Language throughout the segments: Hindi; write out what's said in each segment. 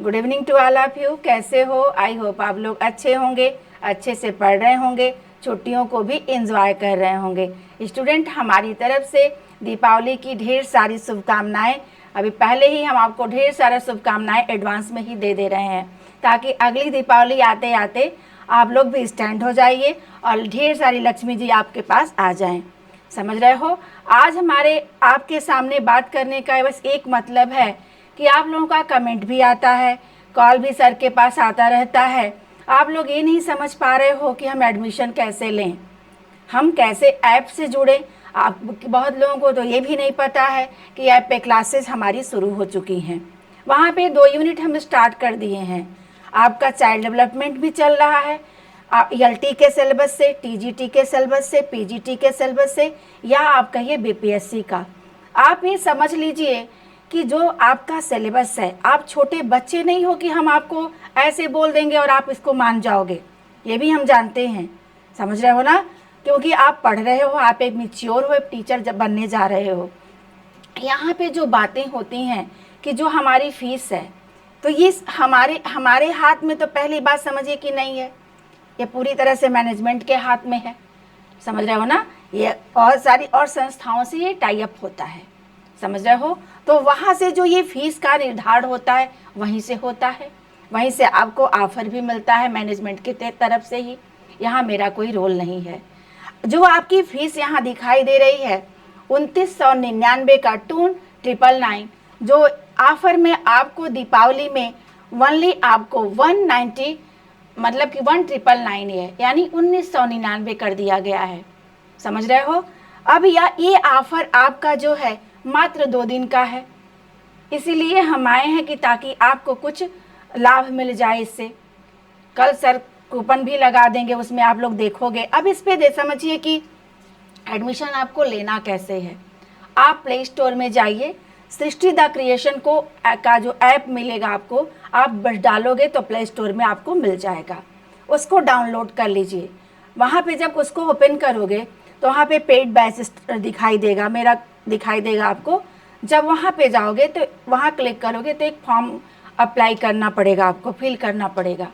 Good evening to all of you. कैसे हो? आई होप आप लोग अच्छे होंगे, अच्छे से पढ़ रहे होंगे, छुट्टियों को भी एंजॉय कर रहे होंगे। स्टूडेंट, हमारी तरफ से दीपावली की ढेर सारी शुभकामनाएं। अभी पहले ही हम आपको ढेर सारा शुभकामनाएं एडवांस में ही दे रहे हैं, ताकि अगली दीपावली आते आते आप लोग भी स्टैंड हो जाइए और ढेर सारी लक्ष्मी जी आपके पास आ जाएं। समझ रहे हो? आज हमारे आपके सामने बात करने का बस एक मतलब है कि आप लोगों का कमेंट भी आता है, कॉल भी सर के पास आता रहता है। आप लोग ये नहीं समझ पा रहे हो कि हम एडमिशन कैसे लें, हम कैसे ऐप से जुड़ें। आप बहुत लोगों को तो ये भी नहीं पता है कि ऐप पे क्लासेस हमारी शुरू हो चुकी हैं। वहाँ पे 2 यूनिट हम स्टार्ट कर दिए हैं। आपका चाइल्ड डेवलपमेंट भी चल रहा है, ELT के सिलेबस से, TGT के सिलेबस से, PGT के सिलेबस से, या आप कहिए BPSC का। आप ये समझ लीजिए कि जो आपका सिलेबस है, आप छोटे बच्चे नहीं हो कि हम आपको ऐसे बोल देंगे और आप इसको मान जाओगे। ये भी हम जानते हैं, समझ रहे हो ना? क्योंकि आप पढ़ रहे हो, आप एक मैच्योर हो, एक टीचर जब बनने जा रहे हो। यहाँ पे जो बातें होती हैं कि जो हमारी फीस है, तो ये हमारे हाथ में तो पहली बात समझिए कि नहीं है, ये पूरी तरह से मैनेजमेंट के हाथ में है। समझ रहे हो ना? ये बहुत सारी और संस्थाओं से ये टाई अप होता है, समझ रहे हो? तो वहाँ से जो ये फीस का निर्धारण होता है वहीं से होता है, वहीं से आपको ऑफर भी मिलता है मैनेजमेंट की तरफ से ही। यहाँ मेरा कोई रोल नहीं है। जो आपकी फीस यहाँ दिखाई दे रही है 2999 का 2999, जो ऑफर में आपको दीपावली में ओनली आपको 190 मतलब कि 1999 है, यानी 1999 कर दिया गया है। समझ रहे हो? अब ये ऑफर आपका जो है मात्र 2 दिन का है, इसीलिए हम आए हैं कि ताकि आपको कुछ लाभ मिल जाए इससे। कल सर कूपन भी लगा देंगे, उसमें आप लोग देखोगे। अब इस पे समझिए कि एडमिशन आपको लेना कैसे है। आप प्ले स्टोर में जाइए, सृष्टि द क्रिएशन का जो ऐप मिलेगा आपको, आप बस डालोगे तो प्ले स्टोर में आपको मिल जाएगा। उसको डाउनलोड कर लीजिए। वहाँ पे जब उसको ओपन करोगे तो वहाँ पे पेड बैच दिखाई देगा, मेरा दिखाई देगा आपको। जब वहाँ पे जाओगे तो वहाँ क्लिक करोगे तो एक फॉर्म अप्लाई करना पड़ेगा, आपको फिल करना पड़ेगा।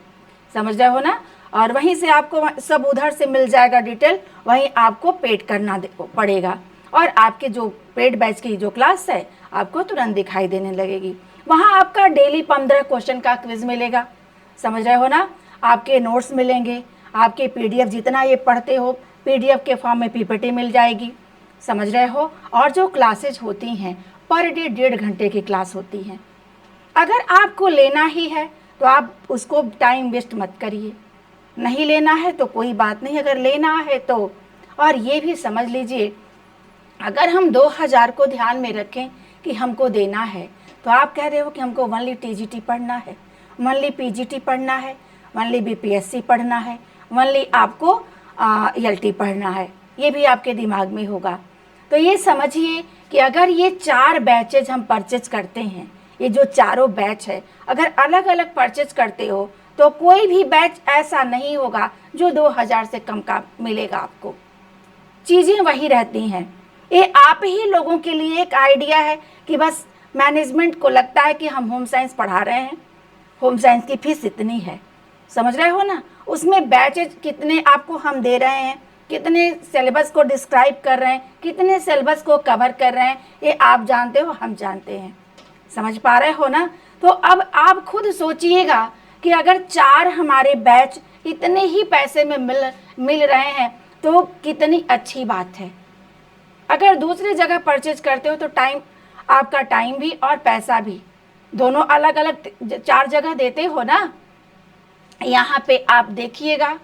समझ रहे हो ना? और वहीं से आपको सब उधर से मिल जाएगा डिटेल, वहीं आपको पेड करना पड़ेगा और आपके जो पेड बैच की जो क्लास है आपको तुरंत दिखाई देने लगेगी। वहाँ आपका डेली 15 क्वेश्चन का क्विज मिलेगा। समझ रहे हो ना? आपके नोट्स मिलेंगे, आपके PDF जितना ये पढ़ते हो PDF के फॉर्म में PPT मिल जाएगी। समझ रहे हो? और जो क्लासेज होती हैं पर डे 1.5 घंटे की क्लास होती हैं। अगर आपको लेना ही है तो आप उसको टाइम वेस्ट मत करिए, नहीं लेना है तो कोई बात नहीं, अगर लेना है तो। और ये भी समझ लीजिए, अगर हम 2000 को ध्यान में रखें कि हमको देना है, तो आप कह रहे हो कि हमको ओनली TGT पढ़ना है, ओनली PGT पढ़ना है, ओनली BPSC पढ़ना है, ओनली आपको ELT पढ़ना है, ये भी आपके दिमाग में होगा। तो ये समझिए कि अगर ये 4 बैचेज हम परचेज करते हैं, ये जो चारों बैच है, अगर अलग अलग परचेज करते हो तो कोई भी बैच ऐसा नहीं होगा जो 2000 से कम का मिलेगा आपको। चीज़ें वही रहती हैं। ये आप ही लोगों के लिए एक आइडिया है कि बस मैनेजमेंट को लगता है कि हम होम साइंस पढ़ा रहे हैं, होम साइंस की फीस इतनी है। समझ रहे हो ना? उसमें बैचेज कितने आपको हम दे रहे हैं, कितने सिलेबस को डिस्क्राइब कर रहे हैं, कितने सिलेबस को कवर कर रहे हैं, ये आप जानते हो, हम जानते हैं। समझ पा रहे हो ना? तो अब आप खुद सोचिएगा कि अगर 4 हमारे बैच इतने ही पैसे में मिल रहे हैं तो कितनी अच्छी बात है। अगर दूसरी जगह परचेज करते हो तो आपका टाइम भी और पैसा भी दोनों अलग अलग 4 जगह देते हो ना। यहाँ पे आप देखिएगा,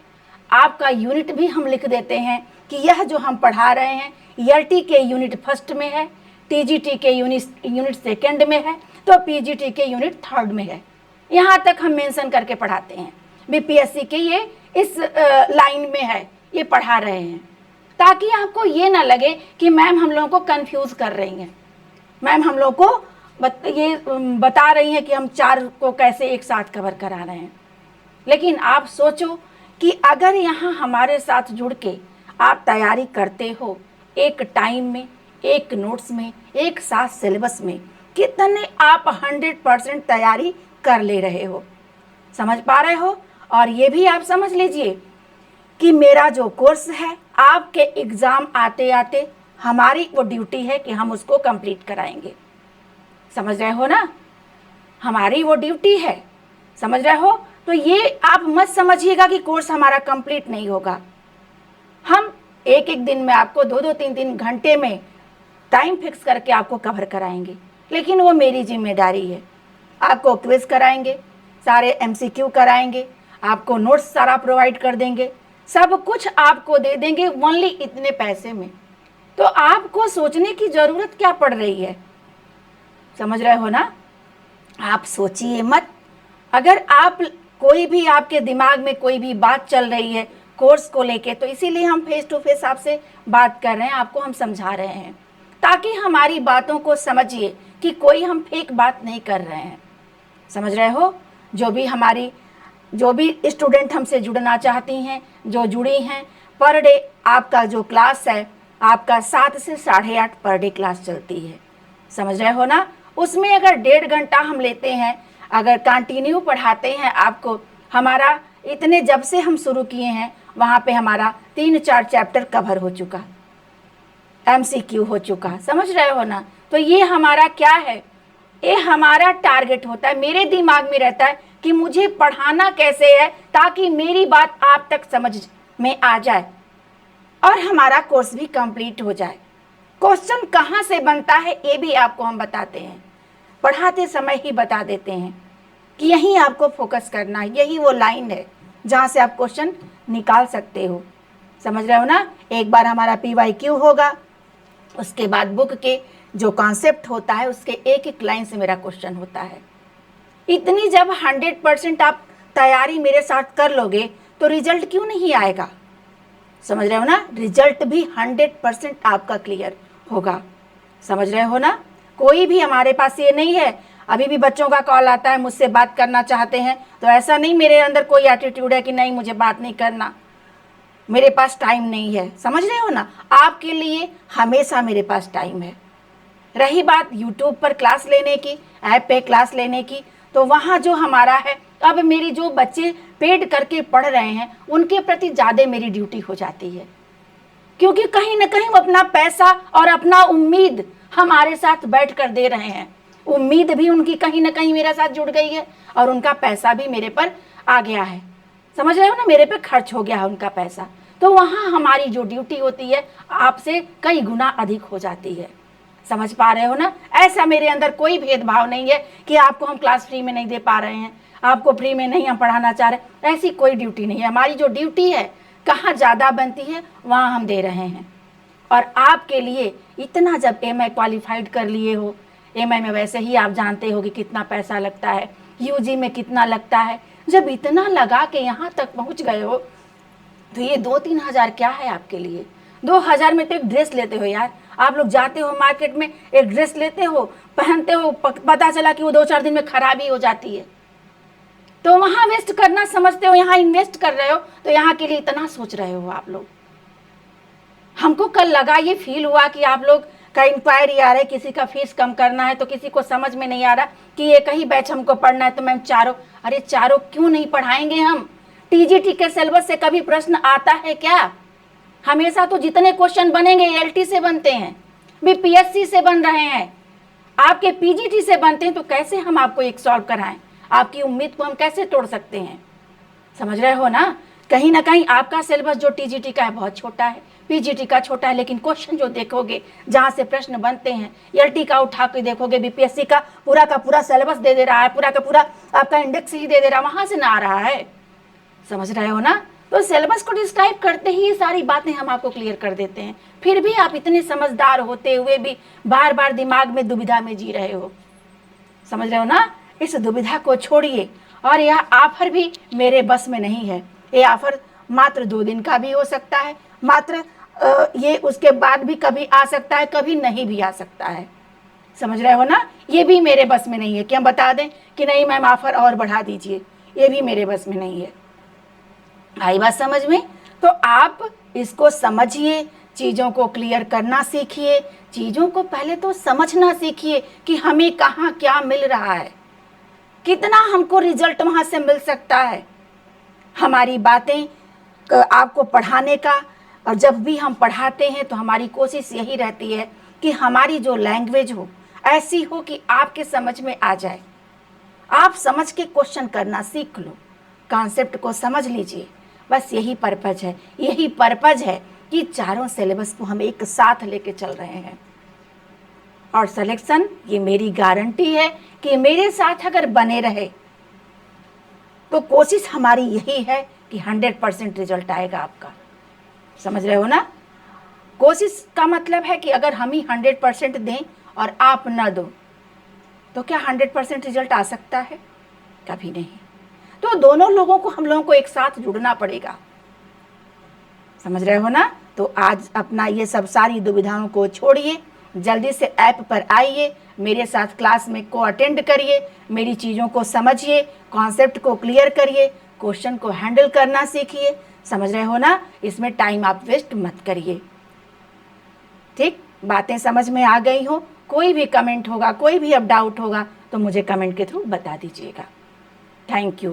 आपका यूनिट भी हम लिख देते हैं कि यह जो हम पढ़ा रहे हैं ELT के यूनिट 1st में है, TGT के यूनिट 2nd में है, तो PGT के यूनिट 3rd में है। यहाँ तक हम मेंशन करके पढ़ाते हैं। BPSC के ये इस लाइन में है, ये पढ़ा रहे हैं, ताकि आपको ये ना लगे कि मैम हम लोगों को कंफ्यूज कर रही हैं, मैम हम लोग को ये बता रही हैं कि हम 4 को कैसे एक साथ कवर करा रहे हैं। लेकिन आप सोचो कि अगर यहाँ हमारे साथ जुड़ के आप तैयारी करते हो, एक टाइम में, एक नोट्स में, एक साथ सिलेबस में, कितने आप 100% तैयारी कर ले रहे हो। समझ पा रहे हो? और ये भी आप समझ लीजिए कि मेरा जो कोर्स है, आपके एग्ज़ाम आते आते हमारी वो ड्यूटी है कि हम उसको कंप्लीट कराएंगे। समझ रहे हो ना? हमारी वो ड्यूटी है। समझ रहे हो? तो ये आप मत समझिएगा कि कोर्स हमारा कंप्लीट नहीं होगा। हम एक एक दिन में आपको 2-2 3-3 घंटे में टाइम फिक्स करके आपको कवर कराएंगे, लेकिन वो मेरी जिम्मेदारी है। आपको क्विज कराएंगे, सारे MCQ कराएंगे, आपको नोट्स सारा प्रोवाइड कर देंगे, सब कुछ आपको दे देंगे ओनली इतने पैसे में। तो आपको सोचने की ज़रूरत क्या पड़ रही है? समझ रहे हो ना? आप सोचिए मत। अगर आप कोई भी आपके दिमाग में कोई भी बात चल रही है कोर्स को लेके, तो इसीलिए हम फेस टू फेस आपसे बात कर रहे हैं, आपको हम समझा रहे हैं, ताकि हमारी बातों को समझिए कि कोई हम फेक बात नहीं कर रहे हैं। समझ रहे हो? जो भी स्टूडेंट हमसे जुड़ना चाहती हैं, जो जुड़ी हैं, पर डे आपका जो क्लास है, आपका 7 से 8:30 पर डे क्लास चलती है। समझ रहे हो ना? उसमें अगर 1.5 घंटा हम लेते हैं, अगर कंटिन्यू पढ़ाते हैं आपको, हमारा इतने जब से हम शुरू किए हैं वहाँ पे हमारा 3-4 चैप्टर कवर हो चुका, MCQ हो चुका। समझ रहे हो ना? तो ये हमारा क्या है, ये हमारा टारगेट होता है। मेरे दिमाग में रहता है कि मुझे पढ़ाना कैसे है ताकि मेरी बात आप तक समझ में आ जाए और हमारा कोर्स भी कंप्लीट हो जाए। क्वेश्चन कहाँ से बनता है ये भी आपको हम बताते हैं, पढ़ाते समय ही बता देते हैं कि यहीं आपको फोकस करना है, यही वो लाइन है जहाँ से आप क्वेश्चन निकाल सकते हो। समझ रहे हो ना? एक बार हमारा PYQ होगा, उसके बाद बुक के जो कॉन्सेप्ट होता है उसके एक एक लाइन से मेरा क्वेश्चन होता है। इतनी जब 100% आप तैयारी मेरे साथ कर लोगे तो रिजल्ट क्यों नहीं आएगा? समझ रहे हो ना? रिजल्ट भी 100% आपका क्लियर होगा। समझ रहे हो ना? कोई भी हमारे पास ये नहीं है, अभी भी बच्चों का कॉल आता है, मुझसे बात करना चाहते हैं, तो ऐसा नहीं मेरे अंदर कोई एटीट्यूड है कि नहीं मुझे बात नहीं करना, मेरे पास टाइम नहीं है। समझ रहे हो ना? आपके लिए हमेशा मेरे पास टाइम है। रही बात यूट्यूब पर क्लास लेने की, ऐप पे क्लास लेने की, तो वहाँ जो हमारा है, अब मेरी जो बच्चे पेड करके पढ़ रहे हैं उनके प्रति ज़्यादा मेरी ड्यूटी हो जाती है, क्योंकि कहीं ना कहीं वो अपना पैसा और अपना उम्मीद हमारे साथ बैठ कर दे रहे हैं। उम्मीद भी उनकी कहीं ना कहीं मेरे साथ जुड़ गई है और उनका पैसा भी मेरे पर आ गया है। समझ रहे हो ना? मेरे पे खर्च हो गया है उनका पैसा। तो वहाँ हमारी जो ड्यूटी होती है आपसे कई गुना अधिक हो जाती है। समझ पा रहे हो ना? ऐसा मेरे अंदर कोई भेदभाव नहीं है कि आपको हम क्लास फ्री में नहीं दे पा रहे हैं, आपको फ्री में नहीं हम पढ़ाना चाह रहे, ऐसी कोई ड्यूटी नहीं है। हमारी जो ड्यूटी है, कहाँ ज़्यादा बनती है वहाँ हम दे रहे हैं। और आपके लिए इतना जब MA क्वालिफाइड कर लिए हो, MA में वैसे ही आप जानते हो कि कितना पैसा लगता है, UG में कितना लगता है, जब इतना लगा के यहाँ तक पहुँच गए हो तो ये 2-3 हज़ार क्या है आपके लिए? 2,000 में तो एक ड्रेस लेते हो यार। आप लोग जाते हो मार्केट में, एक ड्रेस लेते हो, पहनते हो, पता चला कि वो 2-4 दिन में खराबी हो जाती है। तो वहाँ वेस्ट करना समझते हो, यहाँ इन्वेस्ट कर रहे हो, तो यहाँ के लिए इतना सोच रहे हो आप लोग। हमको कल लगा, ये फील हुआ कि आप लोग का इंक्वायरी आ रहा है, किसी का फीस कम करना है, तो किसी को समझ में नहीं आ रहा कि एक ही बैच हमको पढ़ना है, तो मैम चारों, अरे चारों क्यों नहीं पढ़ाएंगे हम? TGT के सिलेबस से कभी प्रश्न आता है क्या? हमेशा तो जितने क्वेश्चन बनेंगे LT से बनते हैं, BPSC से बन रहे हैं, आपके PGT से बनते हैं, तो कैसे हम आपको एक सॉल्व कराएं? आपकी उम्मीद को हम कैसे तोड़ सकते हैं? समझ रहे हो ना? कहीं ना कहीं आपका सिलेबस जो TGT का है बहुत छोटा है, PGT का छोटा है, लेकिन क्वेश्चन जो देखोगे जहाँ से प्रश्न बनते हैं, LT का उठा के देखोगे, BPSC का पूरा सिलेबस दे रहा है, पूरा का पूरा आपका इंडेक्स ही दे रहा है, वहाँ से ना आ रहा है। समझ रहे हो ना? तो सिलेबस को डिस्क्राइब करते ही ये सारी बातें हम आपको क्लियर कर देते हैं, फिर भी आप इतने समझदार होते हुए भी बार बार दिमाग में दुविधा में जी रहे हो। समझ रहे हो ना? इस दुविधा को छोड़िए। और यह ऑफर भी मेरे बस में नहीं है। ये ऑफर मात्र 2 दिन का भी हो सकता है, मात्र ये उसके बाद भी कभी आ सकता है, कभी नहीं भी आ सकता है। समझ रहे हो ना? ये भी मेरे बस में नहीं है कि हम बता दें कि नहीं मैम ऑफर और बढ़ा दीजिए, ये भी मेरे बस में नहीं है। आई बात समझ में? तो आप इसको समझिए, चीज़ों को क्लियर करना सीखिए, चीज़ों को पहले तो समझना सीखिए कि हमें कहाँ क्या मिल रहा है, कितना हमको रिजल्ट वहाँ से मिल सकता है। हमारी बातें आपको पढ़ाने का, और जब भी हम पढ़ाते हैं तो हमारी कोशिश यही रहती है कि हमारी जो लैंग्वेज हो ऐसी हो कि आपके समझ में आ जाए। आप समझ के क्वेश्चन करना सीख लो, कॉन्सेप्ट को समझ लीजिए। बस यही पर्पज है, यही पर्पज है कि चारों सिलेबस को हम एक साथ लेके चल रहे हैं। और सिलेक्शन, ये मेरी गारंटी है कि मेरे साथ अगर बने रहे तो कोशिश हमारी यही है कि 100% रिजल्ट आएगा आपका। समझ रहे हो ना? कोशिश का मतलब है कि अगर हम ही 100% दें और आप न दो तो क्या 100% रिजल्ट आ सकता है? कभी नहीं। तो दोनों लोगों को, हम लोगों को एक साथ जुड़ना पड़ेगा। समझ रहे हो ना? तो आज अपना ये सब सारी दुविधाओं को छोड़िए, जल्दी से ऐप पर आइए, मेरे साथ क्लास में को अटेंड करिए, मेरी चीज़ों को समझिए, कॉन्सेप्ट को क्लियर करिए, क्वेश्चन को हैंडल करना सीखिए। समझ रहे हो ना? इसमें टाइम आप वेस्ट मत करिए। ठीक, बातें समझ में आ गई हो? कोई भी कमेंट होगा, कोई भी अब डाउट होगा तो मुझे कमेंट के थ्रू बता दीजिएगा। Thank you.